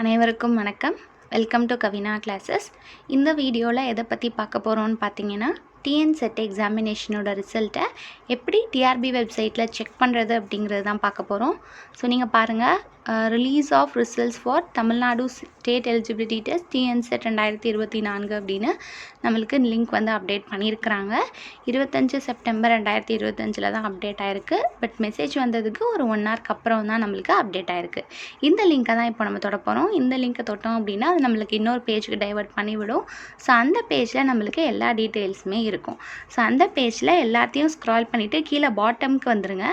அனைவருக்கும் வணக்கம். Welcome to Kavina classes. இந்த வீடியோவில் எதை பற்றி பார்க்க போகிறோன்னு பார்த்தீங்கன்னா, டிஎன் செட் எக்ஸாமினேஷனோட ரிசல்ட்டை எப்படி டிஆர்பி வெப்சைட்டில் செக் பண்ணுறது அப்படிங்கிறது தான் பார்க்க போகிறோம். ஸோ நீங்கள் பாருங்கள், release of results for Tamil Nadu state eligibility test TN SET 2024 அப்படின்னு நம்மளுக்கு லிங்க் வந்து அப்டேட் பண்ணியிருக்கிறாங்க. 25 செப்டம்பர் 2025 தான் அப்டேட் ஆகிருக்கு. பட் மெசேஜ் வந்ததுக்கு ஒரு 1 ஹவருக்கு அப்புறம் தான் நம்மளுக்கு அப்டேட் ஆகிருக்கு. இந்த லிங்க்கை தான் இப்போ நம்ம தொட போகிறோம். இந்த லிங்க்கை தொட்டோம் அப்படின்னா அது நம்மளுக்கு இன்னொரு பேஜுக்கு டைவர்ட் பண்ணிவிடும். ஸோ அந்த பேஜில் நம்மளுக்கு எல்லா டீட்டெயில்ஸுமே இருக்கும். ஸோ அந்த பேஜில் எல்லாத்தையும் ஸ்க்ரால் பண்ணிவிட்டு கீழே பாட்டமுக்கு வந்துடுங்க.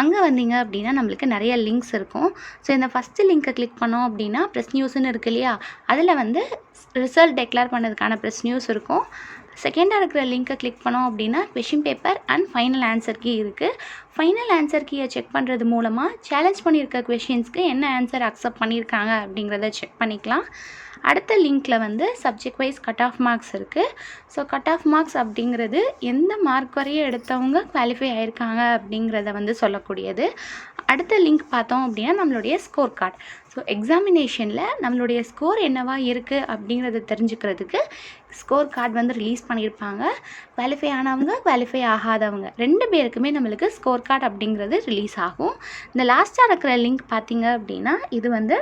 அங்கே வந்தீங்க அப்படின்னா நம்மளுக்கு நிறைய லிங்க்ஸ் இருக்கும். ஸோ இந்த ஃபஸ்ட்டு லிங்க்கை கிளிக் பண்ணோம் அப்படின்னா ப்ரெஸ் நியூஸ்னு இருக்கு இல்லையா, அதில் வந்து ரிசல்ட் டெக்ளேர் பண்ணதுக்கான ப்ரெஸ் நியூஸ் இருக்கும். செகண்டாக இருக்கிற லிங்க்கை கிளிக் பண்ணோம் அப்படின்னா question paper and final answer key இருக்குது. ஃபைனல் ஆன்சர் கீயை செக் பண்ணுறது மூலமாக சேலஞ்ச் பண்ணியிருக்க கொஷின்ஸ்க்கு என்ன ஆன்சர் அக்செப்ட் பண்ணியிருக்காங்க அப்படிங்கிறத செக் பண்ணிக்கலாம். அடுத்த லிங்க்கில் வந்து subject wise cut off marks இருக்குது. ஸோ கட் ஆஃப் மார்க்ஸ் அப்படிங்கிறது எந்த மார்க் வரையும் எடுத்தவங்க குவாலிஃபை ஆகிருக்காங்க அப்படிங்கிறத வந்து சொல்லக்கூடியது. அடுத்த லிங்க் பார்த்தோம் அப்படின்னா நம்மளுடைய ஸ்கோர் கார்டு. ஸோ எக்ஸாமினேஷனில் நம்மளுடைய ஸ்கோர் என்னவா இருக்குது அப்படிங்கிறத தெரிஞ்சுக்கிறதுக்கு ஸ்கோர் கார்டு வந்து ரிலீஸ் பண்ணியிருப்பாங்க. குவாலிஃபை ஆனவங்க, குவாலிஃபை ஆகாதவங்க 2 பேருக்குமே நம்மளுக்கு ஸ்கோர் கார்டு அப்படிங்கிறது ரிலீஸ் ஆகும். இந்த லாஸ்ட்டாக இருக்கிற லிங்க் பார்த்திங்க அப்படின்னா இது வந்து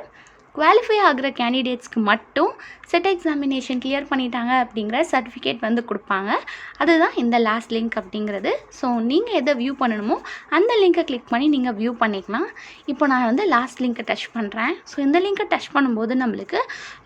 குவாலிஃபை ஆகிற கேண்டிடேட்ஸ்க்கு மட்டும் செட் எக்ஸாமினேஷன் கிளியர் பண்ணிட்டாங்க அப்படிங்கிற சர்டிஃபிகேட் வந்து கொடுப்பாங்க. அதுதான் இந்த லாஸ்ட் லிங்க் அப்படிங்கிறது. ஸோ நீங்கள் எதை வியூ பண்ணணுமோ அந்த லிங்க்கை கிளிக் பண்ணி நீங்கள் வியூ பண்ணிக்கலாம். இப்போ நான் வந்து லாஸ்ட் லிங்க்கை டச் பண்ணுறேன். ஸோ இந்த லிங்க்கை டச் பண்ணும்போது நம்மளுக்கு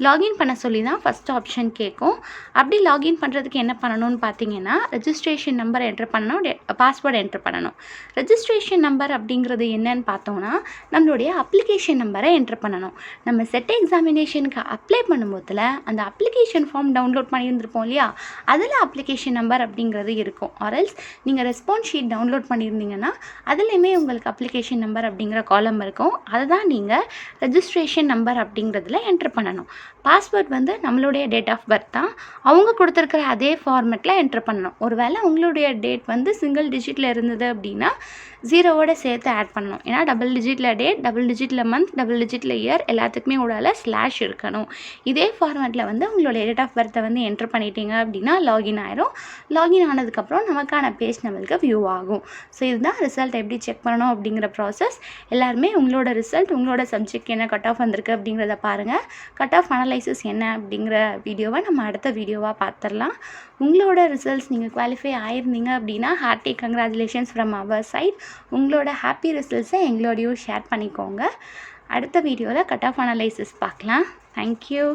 லாகின் பண்ண சொல்லி தான் ஃபஸ்ட் ஆப்ஷன் கேட்கும். அப்படி லாகின் பண்ணுறதுக்கு என்ன பண்ணணும்னு பார்த்தீங்கன்னா, ரெஜிஸ்ட்ரேஷன் நம்பர் என்ட்ரு பண்ணணும், பாஸ்வேர்டு என்ட்ரு பண்ணணும். ரெஜிஸ்ட்ரேஷன் நம்பர் அப்படிங்கிறது என்னன்னு பார்த்தோம்னா நம்மளுடைய அப்ளிகேஷன் நம்பரை என்ட்ரு பண்ணணும். நம்ம செட் எக்ஸாமினேஷனுக்கு அப்ளை பண்ணும்போதில் அந்த அப்ளிகேஷன் ஃபார்ம் டவுன்லோட் பண்ணியிருந்திருப்போம் இல்லையா, அதில் அப்ளிகேஷன் நம்பர் அப்படிங்கிறது இருக்கும். ஆர்எல்ஸ் நீங்கள் ரெஸ்பான்ஸ் ஷீட் டவுன்லோட் பண்ணியிருந்தீங்கன்னா அதுலேயுமே உங்களுக்கு அப்ளிகேஷன் நம்பர் அப்படிங்கிற காலம் இருக்கும். அதை தான் நீங்கள் ரெஜிஸ்ட்ரேஷன் நம்பர் அப்படிங்கிறதுல என்ட்ரு பண்ணணும். பாஸ்வேர்ட் வந்து நம்மளுடைய டேட் ஆஃப் பர்த் தான், அவங்க கொடுத்துருக்கிற அதே ஃபார்மேட்டில் என்ட்ரு பண்ணணும். ஒருவேளை உங்களுடைய டேட் வந்து சிங்கிள் டிஜிட்டில் இருந்தது அப்படின்னா 0வோட சேர்த்து ஆட் பண்ணணும். ஏன்னா டபுள் டிஜிட்டில் டேட், டபுள் டிஜிட்டில் மந்த், டபுள் டிஜிட்டில் இயர் எல்லாத்துக்குமே உடால ஸ்லாஷ் இருக்கணும். இதே ஃபார்மேட்டில் வந்து உங்களுடைய டேட் ஆஃப் பர்த்தை வந்து என்ட்ரு பண்ணிட்டீங்க அப்படின்னா லாகின் ஆயிரும். லாகின் ஆனதுக்கப்புறம் நமக்கான பேஜ் நம்மளுக்கு வியூ ஆகும். ஸோ இதுதான் ரிசல்ட் எப்படி செக் பண்ணணும் அப்படிங்கிற ப்ராசஸ். எல்லாருமே உங்களோட ரிசல்ட், உங்களோட சப்ஜெக்ட் என்ன கட் ஆஃப் வந்திருக்கு அப்படிங்கிறத பாருங்கள். கட் ஆஃப் அனலைசிஸ் என்ன அப்படிங்கிற வீடியோவை நம்ம அடுத்த வீடியோவாக பார்த்துடலாம். உங்களோட ரிசல்ட்ஸ் நீங்கள் குவாலிஃபை ஆயிருந்தீங்க அப்படின்னா hearty congratulations from our side. உங்களோட ஹாப்பி ரிசல்ட்ஸை எங்களோடையும் ஷேர் பண்ணிக்கோங்க. அடுத்த வீடியோவில் கட் ஆஃப் அனலைசிஸ் பார்க்கலாம். தேங்க்யூ.